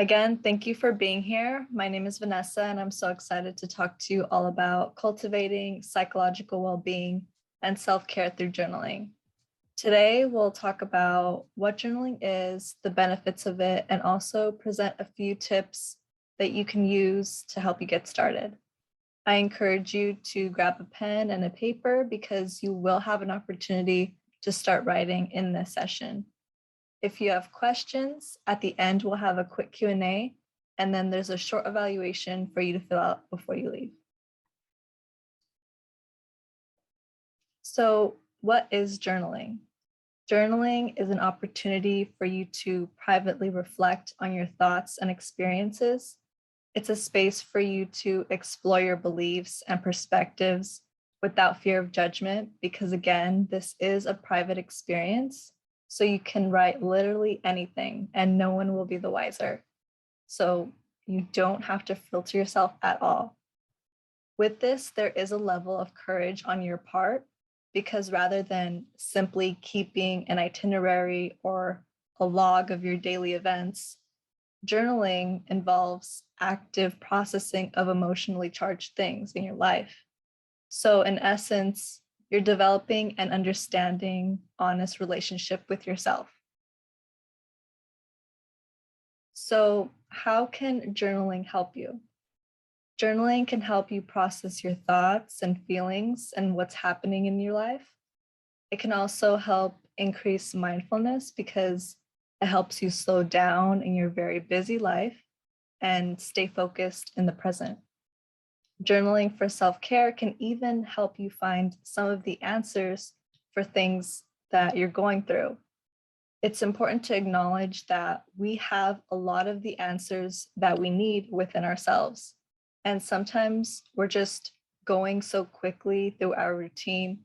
Again, thank you for being here. My name is Vanessa, and I'm so excited to talk to you all about cultivating psychological well-being and self-care through journaling. Today, we'll talk about what journaling is, the benefits of it, and also present a few tips that you can use to help you get started. I encourage you to grab a pen and a paper because you will have an opportunity to start writing in this session. If you have questions, at the end, we'll have a quick Q&A, and then there's a short evaluation for you to fill out before you leave. So what is journaling? Journaling is an opportunity for you to privately reflect on your thoughts and experiences. It's a space for you to explore your beliefs and perspectives without fear of judgment, because again, this is a private experience. So you can write literally anything and no one will be the wiser. So you don't have to filter yourself at all. With this, there is a level of courage on your part, because rather than simply keeping an itinerary or a log of your daily events, journaling involves active processing of emotionally charged things in your life. So in essence, you're developing an understanding, honest relationship with yourself. So how can journaling help you? Journaling can help you process your thoughts and feelings and what's happening in your life. It can also help increase mindfulness because it helps you slow down in your very busy life and stay focused in the present. Journaling for self-care can even help you find some of the answers for things that you're going through. It's important to acknowledge that we have a lot of the answers that we need within ourselves. And sometimes we're just going so quickly through our routine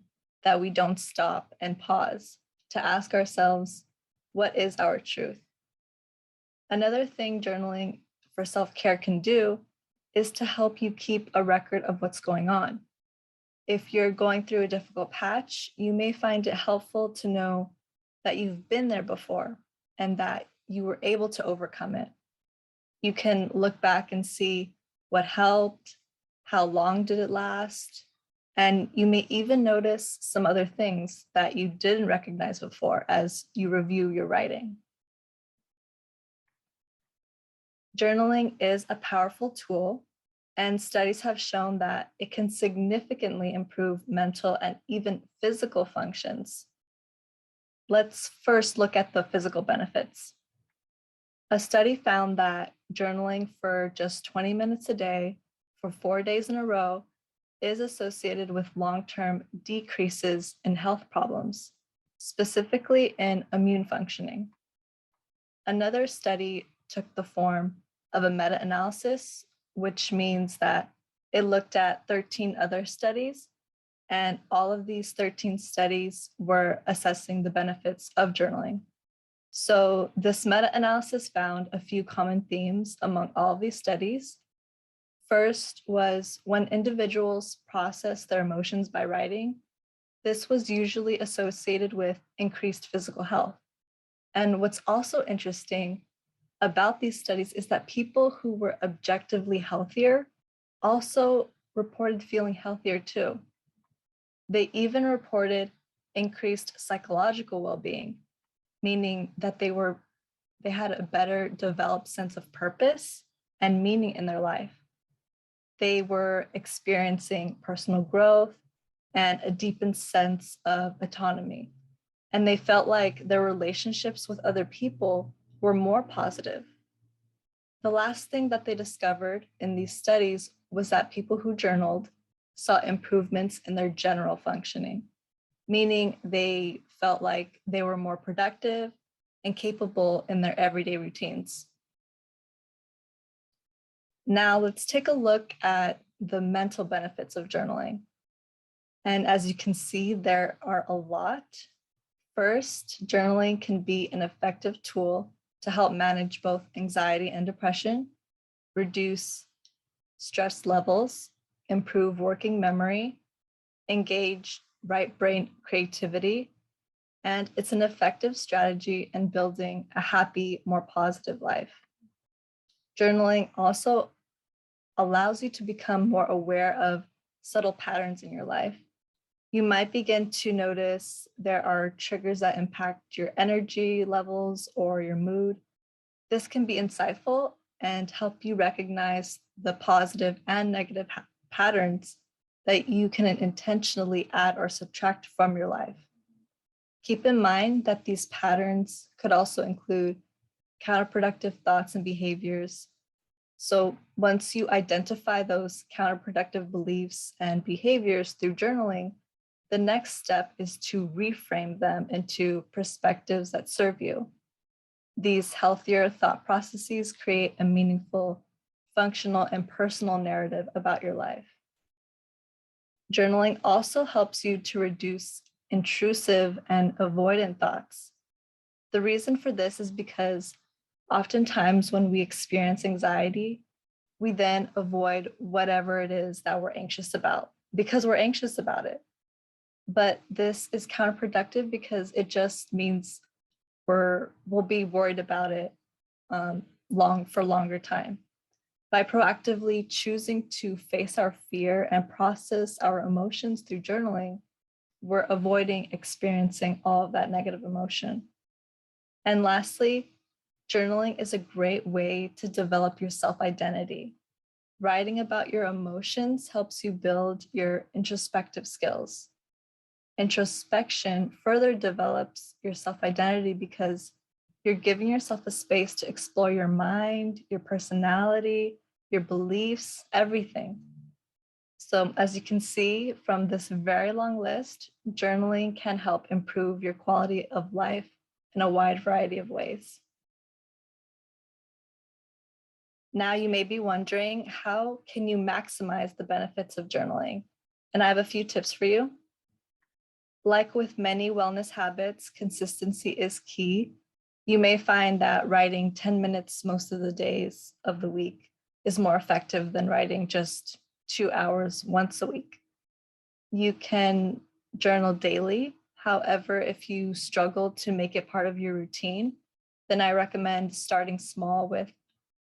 that we don't stop and pause to ask ourselves, what is our truth? Another thing journaling for self-care can do is to help you keep a record of what's going on. If you're going through a difficult patch, you may find it helpful to know that you've been there before and that you were able to overcome it. You can look back and see what helped, how long did it last, and you may even notice some other things that you didn't recognize before as you review your writing. Journaling is a powerful tool, and studies have shown that it can significantly improve mental and even physical functions. Let's first look at the physical benefits. A study found that journaling for just 20 minutes a day for 4 days in a row is associated with long-term decreases in health problems, specifically in immune functioning. Another study took the form of a meta-analysis, which means that it looked at 13 other studies, and all of these 13 studies were assessing the benefits of journaling. So this meta-analysis found a few common themes among all of these studies. First was when individuals process their emotions by writing, this was usually associated with increased physical health. And what's also interesting about these studies is that people who were objectively healthier also reported feeling healthier too. They even reported increased psychological well-being, meaning that they had a better developed sense of purpose and meaning in their life. They were experiencing personal growth and a deepened sense of autonomy. And they felt like their relationships with other people were more positive. The last thing that they discovered in these studies was that people who journaled saw improvements in their general functioning, meaning they felt like they were more productive and capable in their everyday routines. Now let's take a look at the mental benefits of journaling. And as you can see, there are a lot. First, journaling can be an effective tool to help manage both anxiety and depression, reduce stress levels, improve working memory, engage right brain creativity, and it's an effective strategy in building a happy, more positive life. Journaling also allows you to become more aware of subtle patterns in your life. You might begin to notice there are triggers that impact your energy levels or your mood. This can be insightful and help you recognize the positive and negative patterns that you can intentionally add or subtract from your life. Keep in mind that these patterns could also include counterproductive thoughts and behaviors. So once you identify those counterproductive beliefs and behaviors through journaling, the next step is to reframe them into perspectives that serve you. These healthier thought processes create a meaningful, functional, and personal narrative about your life. Journaling also helps you to reduce intrusive and avoidant thoughts. The reason for this is because oftentimes when we experience anxiety, we then avoid whatever it is that we're anxious about because we're anxious about it. But this is counterproductive because it just means we'll be worried about it for longer time. By proactively choosing to face our fear and process our emotions through journaling, we're avoiding experiencing all of that negative emotion. And lastly, journaling is a great way to develop your self-identity. Writing about your emotions helps you build your introspective skills. Introspection further develops your self-identity because you're giving yourself a space to explore your mind, your personality, your beliefs, everything. So as you can see from this very long list, journaling can help improve your quality of life in a wide variety of ways. Now you may be wondering, how can you maximize the benefits of journaling? And I have a few tips for you. Like with many wellness habits, consistency is key. You may find that writing 10 minutes most of the days of the week is more effective than writing just 2 hours once a week. You can journal daily. However, if you struggle to make it part of your routine, then I recommend starting small with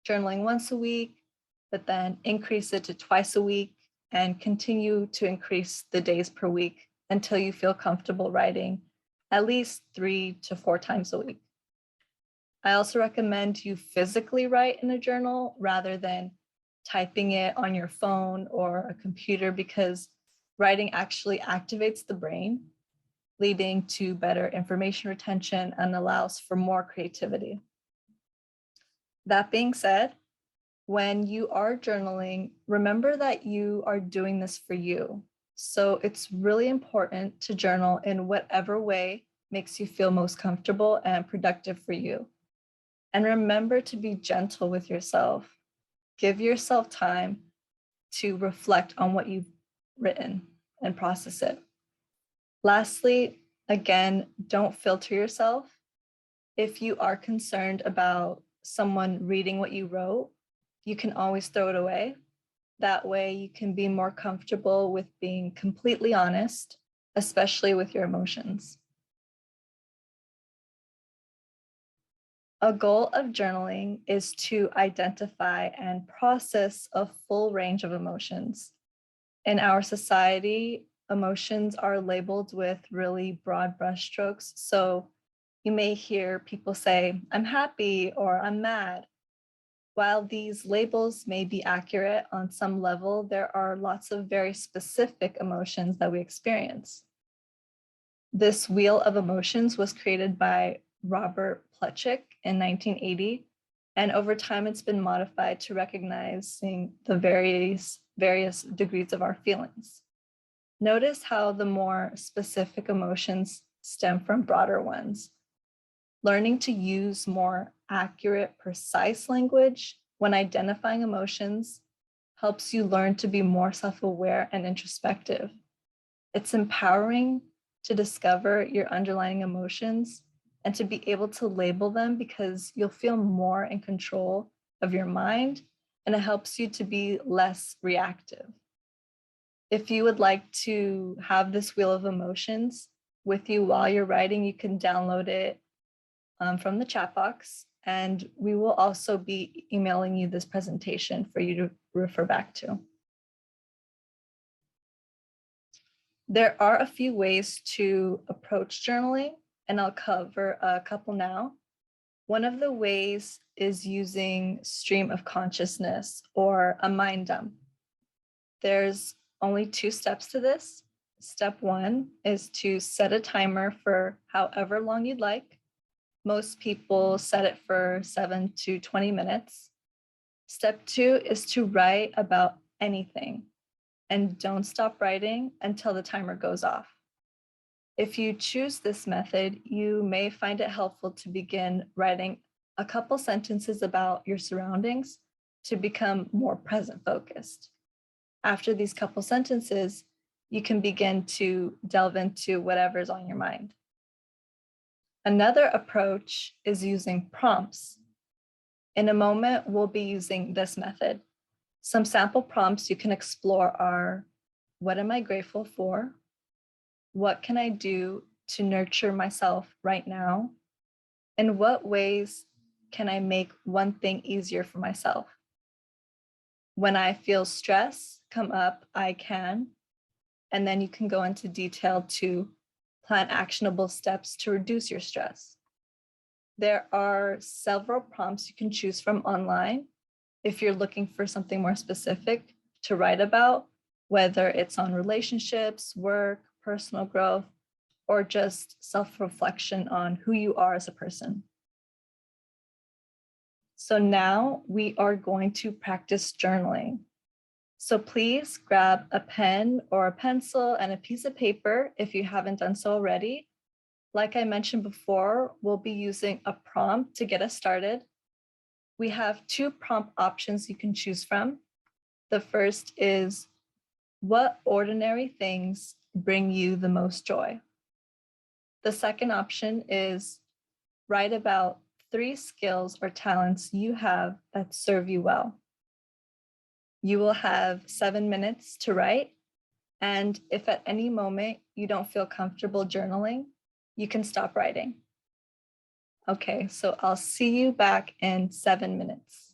journaling once a week, but then increase it to twice a week and continue to increase the days per week until you feel comfortable writing at least 3 to 4 times a week. I also recommend you physically write in a journal rather than typing it on your phone or a computer because writing actually activates the brain, leading to better information retention and allows for more creativity. That being said, when you are journaling, remember that you are doing this for you. So it's really important to journal in whatever way makes you feel most comfortable and productive for you. And remember to be gentle with yourself. Give yourself time to reflect on what you've written and process it. Lastly, again, don't filter yourself. If you are concerned about someone reading what you wrote, you can always throw it away. That way you can be more comfortable with being completely honest, especially with your emotions. A goal of journaling is to identify and process a full range of emotions. In our society, emotions are labeled with really broad brushstrokes. So you may hear people say, I'm happy or I'm mad. While these labels may be accurate on some level, there are lots of very specific emotions that we experience. This wheel of emotions was created by Robert Plutchik in 1980, and over time it's been modified to recognizing the various degrees of our feelings. Notice how the more specific emotions stem from broader ones. Learning to use more accurate, precise language when identifying emotions helps you learn to be more self-aware and introspective. It's empowering to discover your underlying emotions and to be able to label them because you'll feel more in control of your mind, and it helps you to be less reactive. If you would like to have this wheel of emotions with you while you're writing, you can download it from the chat box, And we will also be emailing you this presentation for you to refer back to. There are a few ways to approach journaling, and I'll cover a couple now. One of the ways is using stream of consciousness or a mind dump. There's only 2 steps to this. Step 1 is to set a timer for however long you'd like. Most people set it for 7 to 20 minutes. Step 2 is to write about anything, and don't stop writing until the timer goes off. If you choose this method, you may find it helpful to begin writing a couple sentences about your surroundings to become more present focused. After these couple sentences, you can begin to delve into whatever's on your mind. Another approach is using prompts. In a moment, we'll be using this method. Some sample prompts you can explore are, what am I grateful for? What can I do to nurture myself right now? In what ways can I make one thing easier for myself? When I feel stress come up, I can. And then you can go into detail to plan actionable steps to reduce your stress. There are several prompts you can choose from online if you're looking for something more specific to write about, whether it's on relationships, work, personal growth, or just self-reflection on who you are as a person. So now we are going to practice journaling. So please grab a pen or a pencil and a piece of paper if you haven't done so already. Like I mentioned before, we'll be using a prompt to get us started. We have 2 prompt options you can choose from. The first is, what ordinary things bring you the most joy? The second option is, write about 3 skills or talents you have that serve you well. You will have 7 minutes to write, and if at any moment you don't feel comfortable journaling, you can stop writing. Okay, so I'll see you back in 7 minutes.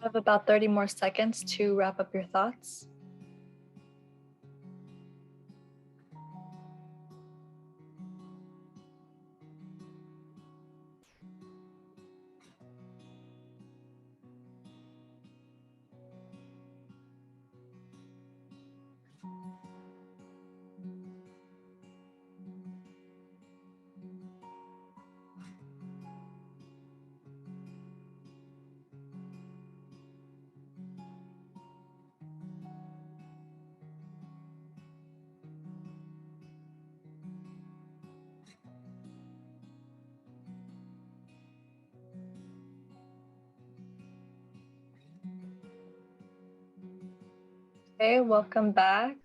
have about 30 more seconds to wrap up your thoughts. Okay, welcome back.